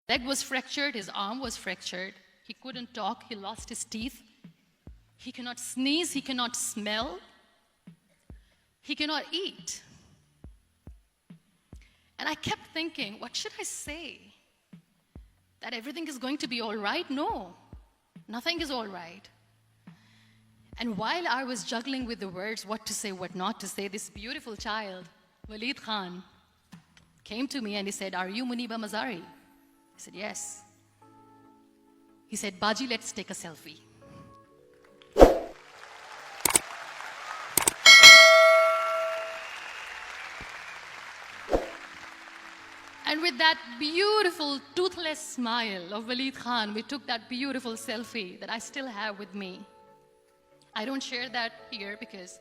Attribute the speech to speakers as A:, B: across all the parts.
A: Leg was fractured, his arm was fractured. He couldn't talk, he lost his teeth. He cannot sneeze, he cannot smell. He cannot eat. And I kept thinking, what should I say? That everything is going to be all right? No, nothing is all right. And while I was juggling with the words, what to say, what not to say, this beautiful child, Waleed Khan, came to me and he said, "Are you Muniba Mazari?" I said, "Yes." He said, "Baji, let's take a selfie." And with that beautiful, toothless smile of Waleed Khan, we took that beautiful selfie that I still have with me. I don't share that here because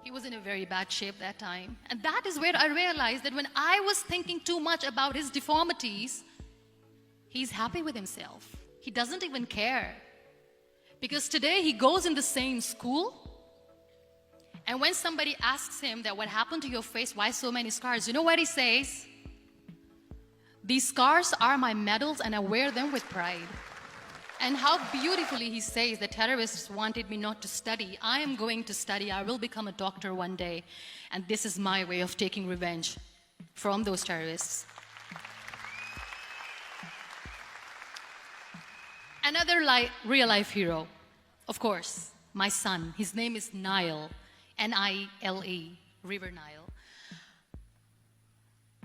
A: he was in a very bad shape that time. And that is where I realized that when I was thinking too much about his deformities, he's happy with himself. He doesn't even care. Because today he goes in the same school. And when somebody asks him that what happened to your face, why so many scars, you know what he says? "These scars are my medals and I wear them with pride." And how beautifully he says the terrorists wanted me not to study. I am going to study. I will become a doctor one day. And this is my way of taking revenge from those terrorists. Another real-life hero, of course, my son. His name is Nile, N-I-L-E, River Nile.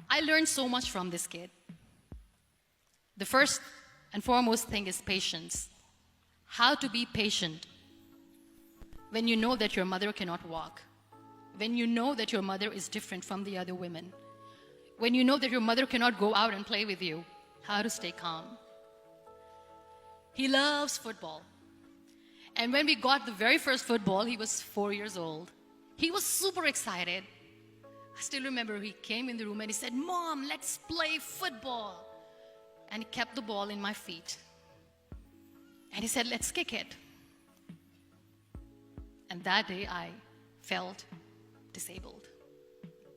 A: I learned so much from this kid. The first and foremost thing is patience. How to be patient when you know that your mother cannot walk, when you know that your mother is different from the other women, when you know that your mother cannot go out and play with you, how to stay calm. He loves football. And when we got the very first football, he was 4 years old. He was super excited. I still remember he came in the room and he said, "Mom, let's play football." And he kept the ball in my feet. And he said, "Let's kick it." And that day I felt disabled.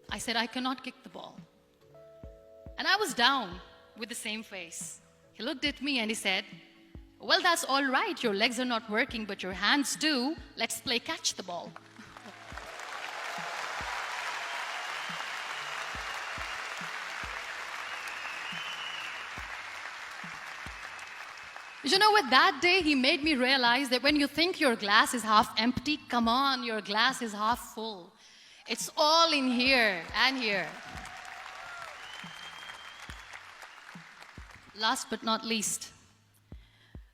A: I said, "I cannot kick the ball." And I was down with the same face. He looked at me and he said, "Well, that's all right. Your legs are not working, but your hands do. Let's play catch the ball." You know what? That day he made me realize that when you think your glass is half empty, come on, your glass is half full. It's all in here and here. Last but not least,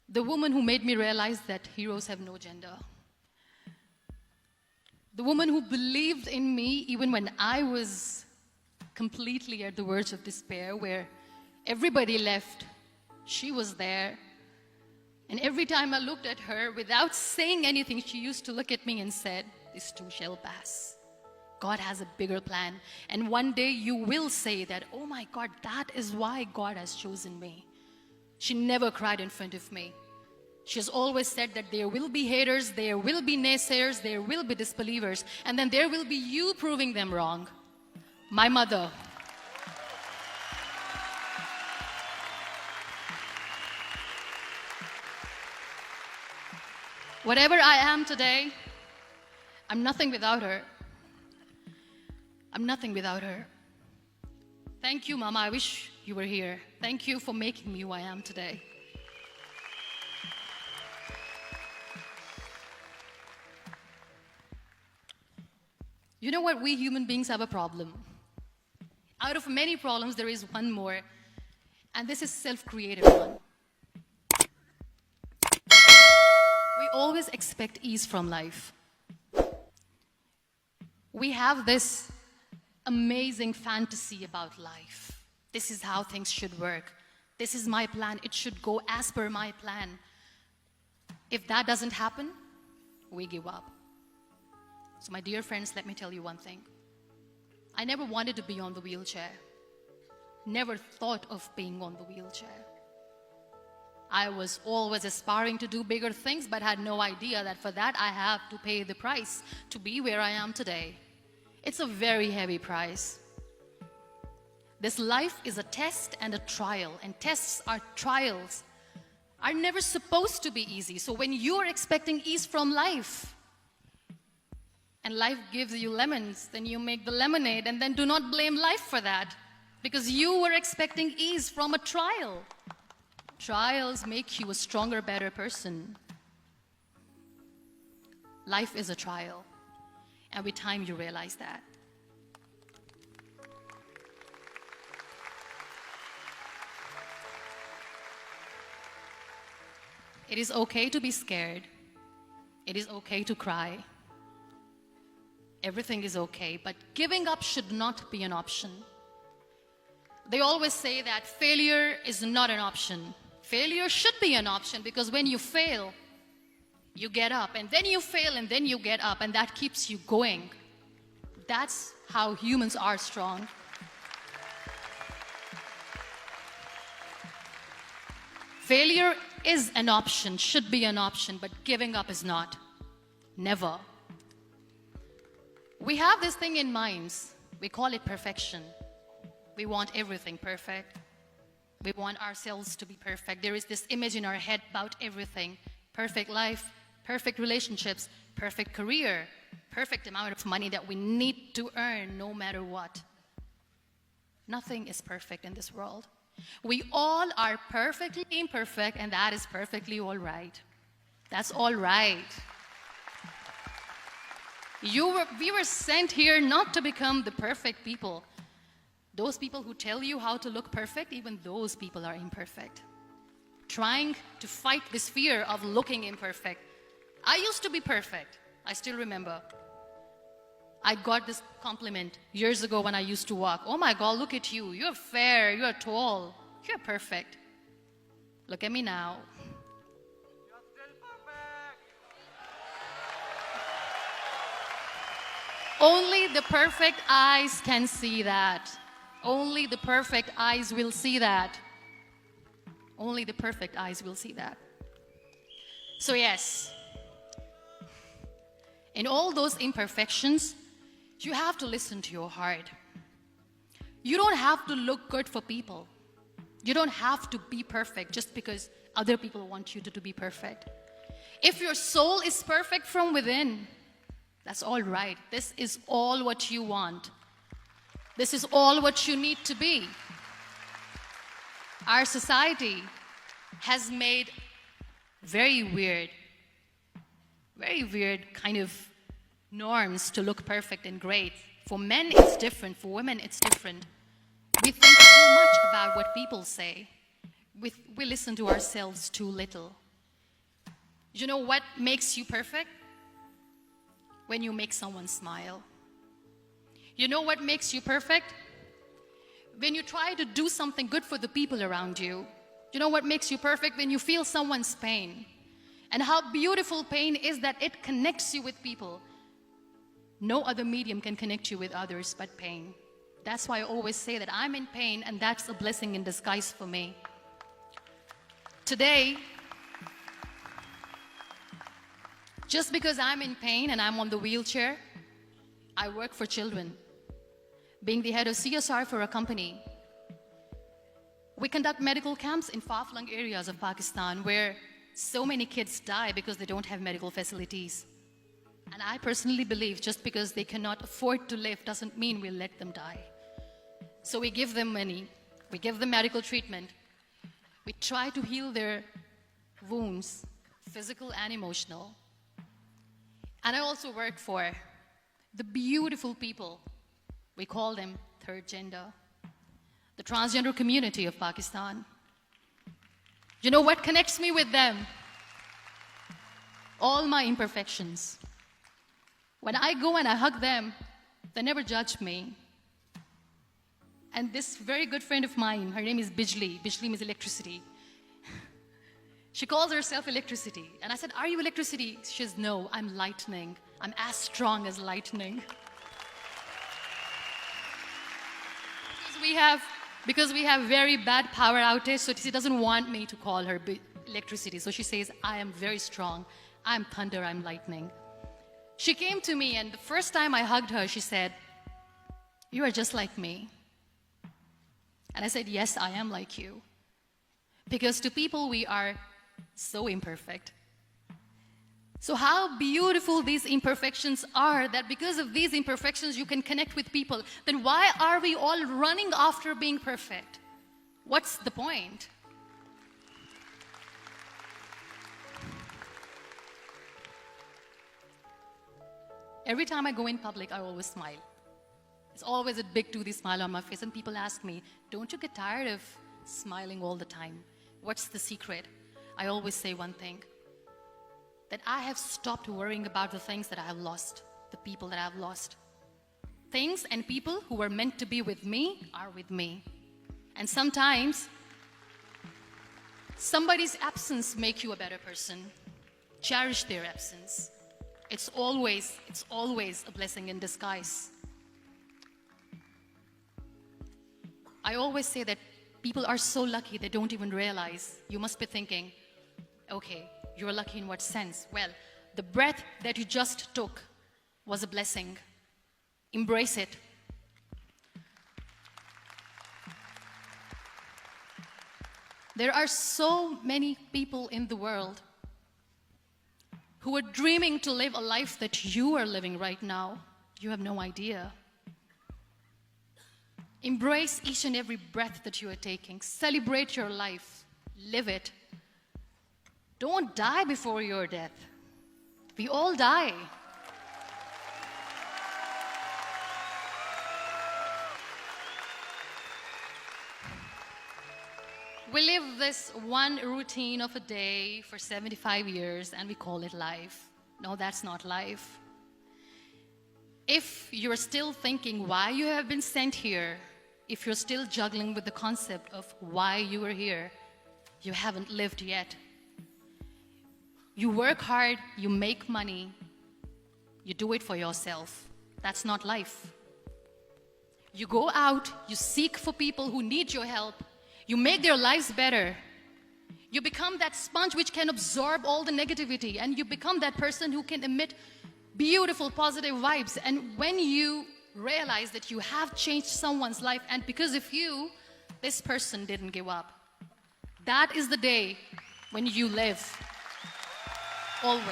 A: the woman who made me realize that heroes have no gender. The woman who believed in me even when I was completely at the verge of despair, where everybody left, she was there. And every time I looked at her, without saying anything, she used to look at me and said, "This too shall pass. God has a bigger plan. And one day you will say that, oh my God, that is why God has chosen me." She never cried in front of me. She has always said that there will be haters, there will be naysayers, there will be disbelievers, and then there will be you proving them wrong. My mother. Whatever I am today, I'm nothing without her. I'm nothing without her. Thank you, Mama. I wish you were here. Thank you for making me who I am today. You know what? We human beings have a problem. Out of many problems, there is one more, and this is self-created one. We always expect ease from life. We have this amazing fantasy about life. This is how things should work. This is my plan. It should go as per my plan. If that doesn't happen, we give up. So my dear friends, let me tell you one thing. I never wanted to be on the wheelchair. Never thought of being on the wheelchair. I was always aspiring to do bigger things, but had no idea that for that I have to pay the price to be where I am today. It's a very heavy price. This life is a test and a trial, and tests are trials are never supposed to be easy. So when you're expecting ease from life, and life gives you lemons, then you make the lemonade, and then do not blame life for that, because you were expecting ease from a trial. Trials make you a stronger, better person. Life is a trial, and with time you realize that. It is okay to be scared. It is okay to cry. Everything is okay, but giving up should not be an option. They always say that failure is not an option. Failure should be an option, because when you fail, you get up, and then you fail, and then you get up, and that keeps you going. That's how humans are strong. Failure is an option, should be an option, but giving up is not. Never. We have this thing in minds. We call it perfection. We want everything perfect. We want ourselves to be perfect. There is this image in our head about everything. Perfect life, perfect relationships, perfect career, perfect amount of money that we need to earn no matter what. Nothing is perfect in this world. We all are perfectly imperfect, and that is perfectly all right. That's all right. We were sent here not to become the perfect people. Those people who tell you how to look perfect, even those people are imperfect. Trying to fight this fear of looking imperfect. I used to be perfect. I still remember. I got this compliment years ago when I used to walk. Oh my God, look at you. You're fair, you're tall, you're perfect. Look at me now.
B: You're still perfect.
A: Only the perfect eyes can see that. Only the perfect eyes will see that. Only the perfect eyes will see that. So yes, in all those imperfections, you have to listen to your heart. You don't have to look good for people. You don't have to be perfect just because other people want you to be perfect. If your soul is perfect from within, that's all right. This is all what you want. This is all what you need to be. Our society has made very weird kind of norms to look perfect and great. For men, it's different. For women, it's different. We think too much about what people say. We listen to ourselves too little. You know what makes you perfect? When you make someone smile. You know what makes you perfect? When you try to do something good for the people around you. You know what makes you perfect? When you feel someone's pain. And how beautiful pain is that it connects you with people. No other medium can connect you with others but pain. That's why I always say that I'm in pain, and that's a blessing in disguise for me. Today, just because I'm in pain and I'm on the wheelchair, I work for children. Being the head of CSR for a company, we conduct medical camps in far-flung areas of Pakistan where so many kids die because they don't have medical facilities. And I personally believe just because they cannot afford to live doesn't mean we'll let them die. So we give them money, we give them medical treatment, we try to heal their wounds, physical and emotional. And I also work for the beautiful people, we call them third gender, the transgender community of Pakistan. You know what connects me with them? All my imperfections. When I go and I hug them, they never judge me. And this very good friend of mine, her name is Bijli. Bijli means electricity. She calls herself electricity. And I said, are you electricity? She says, no, I'm lightning. I'm as strong as lightning. Because we have very bad power outage, so she doesn't want me to call her electricity. So she says, I am very strong. I'm thunder, I'm lightning. She came to me, and the first time I hugged her, she said, you are just like me. And I said, yes, I am like you. Because to people, we are so imperfect. So how beautiful these imperfections are, that because of these imperfections you can connect with people. Then why are we all running after being perfect? What's the point? Every time I go in public, I always smile. It's always a big toothy smile on my face, and people ask me, don't you get tired of smiling all the time? What's the secret? I always say one thing, that I have stopped worrying about the things that I have lost, the people that I have lost. Things and people who were meant to be with me are with me. And sometimes, somebody's absence makes you a better person. Cherish their absence. It's always a blessing in disguise. I always say that people are so lucky they don't even realize. You must be thinking, okay, you're lucky in what sense? Well, the breath that you just took was a blessing. Embrace it. There are so many people in the world who are dreaming to live a life that you are living right now. You have no idea. Embrace each and every breath that you are taking. Celebrate your life. Live it. Don't die before your death. We all die. We live this one routine of a day for 75 years and we call it life. No, that's not life. If you're still thinking why you have been sent here, if you're still juggling with the concept of why you are here, you haven't lived yet. You work hard, you make money, you do it for yourself. That's not life. You go out, you seek for people who need your help, you make their lives better. You become that sponge which can absorb all the negativity, and you become that person who can emit beautiful, positive vibes. And when you realize that you have changed someone's life, and because of you, this person didn't give up, that is the day when you live. Always.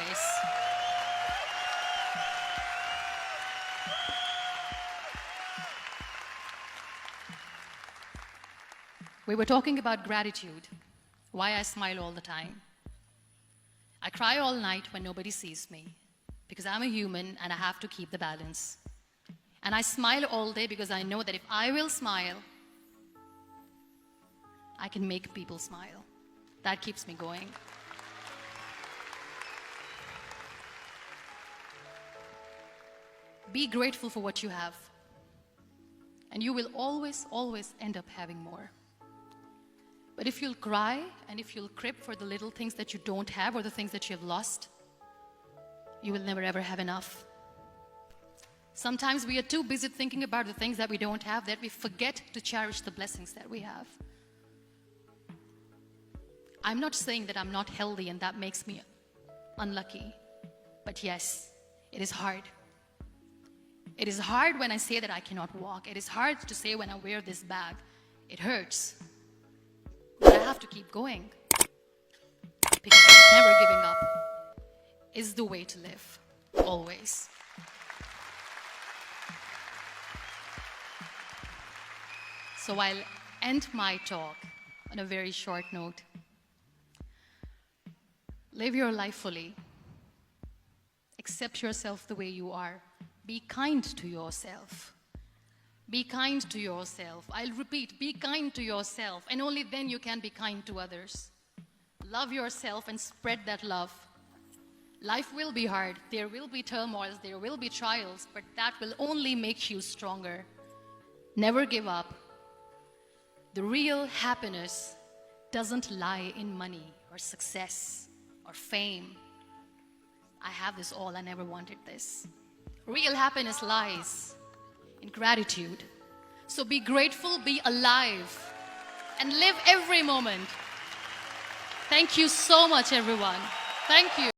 A: We were talking about gratitude, why I smile all the time. I cry all night when nobody sees me, because I'm a human and I have to keep the balance. And I smile all day because I know that if I will smile, I can make people smile. That keeps me going. Be grateful for what you have, and you will always, always end up having more. But if you'll cry and if you'll crib for the little things that you don't have or the things that you have lost, you will never ever have enough. Sometimes we are too busy thinking about the things that we don't have that we forget to cherish the blessings that we have. I'm not saying that I'm not healthy and that makes me unlucky, but yes, it is hard. It is hard when I say that I cannot walk. It is hard to say when I wear this bag. It hurts. But I have to keep going, because never giving up is the way to live, always. So I'll end my talk on a very short note. Live your life fully. Accept yourself the way you are. Be kind to yourself. Be kind to yourself. I'll repeat, be kind to yourself, and only then you can be kind to others. Love yourself and spread that love. Life will be hard. There will be turmoils, there will be trials, but that will only make you stronger. Never give up. The real happiness doesn't lie in money or success or fame. I have this all, I never wanted this. Real happiness lies in gratitude. So be grateful, be alive, and live every moment. Thank you so much, everyone. Thank you.